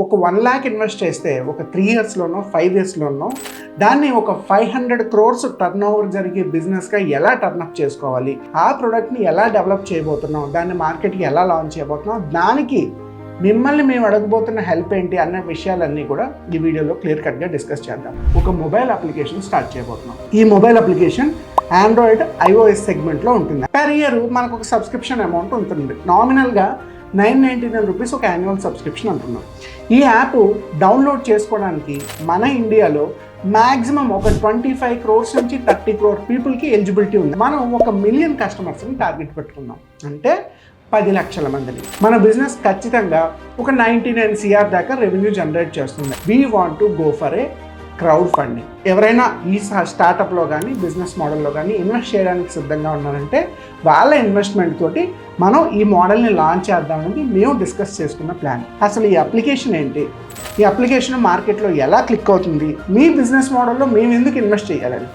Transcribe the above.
ఒక 1 lakh invest చేస్తే ఒక 3 yearsలోనో 5 yearsలోనో దాన్ని ఒక 500 crores టర్న్ ఓవర్ జరిగే బిజినెస్గా ఎలా టర్న్అప్ చేసుకోవాలి, ఆ ప్రోడక్ట్ని ఎలా డెవలప్ చేయబోతున్నాం, దాన్ని మార్కెట్కి ఎలా లాంచ్ చేయబోతున్నాం, దానికి మిమ్మల్ని మేము అడగబోతున్న హెల్ప్ ఏంటి అన్న విషయాలన్నీ కూడా ఈ వీడియోలో క్లియర్ కట్గా డిస్కస్ చేద్దాం. ఒక మొబైల్ అప్లికేషన్ స్టార్ట్ చేయబోతున్నాం. ఈ మొబైల్ అప్లికేషన్ ఆండ్రాయిడ్ iOS సెగ్మెంట్లో ఉంటుంది. పర్ ఇయర్ మనకు ఒక సబ్స్క్రిప్షన్ అమౌంట్ ఉంటుంది. నామినల్గా 999 రూపీస్ ఒక యాన్యువల్ సబ్స్క్రిప్షన్ అంటున్నాం. ఈ యాప్ డౌన్లోడ్ చేసుకోవడానికి మన ఇండియాలో మ్యాక్సిమం ఒక 25 crores నుంచి 30 crore పీపుల్కి ఎలిజిబిలిటీ ఉంది. మనం 1 million కస్టమర్స్ని టార్గెట్ పెట్టుకున్నాం, అంటే 10 లక్షల మందిని. మన బిజినెస్ ఖచ్చితంగా ఒక 99 CR దాకా రెవెన్యూ జనరేట్ చేస్తుంది. We want to go for a crowd funding. ఎవరైనా ఈ స్టార్టప్లో కానీ బిజినెస్ మోడల్లో కానీ ఇన్వెస్ట్ చేయడానికి సిద్ధంగా ఉన్నారంటే వాళ్ళ ఇన్వెస్ట్మెంట్ తోటి మనం ఈ మోడల్ని లాంచ్ చేద్దామని మేము డిస్కస్ చేసుకున్న ప్లాన్. అసలు ఈ అప్లికేషన్ ఏంటి, ఈ అప్లికేషన్ మార్కెట్లో ఎలా క్లిక్ అవుతుంది, మీ బిజినెస్ మోడల్లో మేము ఎందుకు ఇన్వెస్ట్ చేయాలని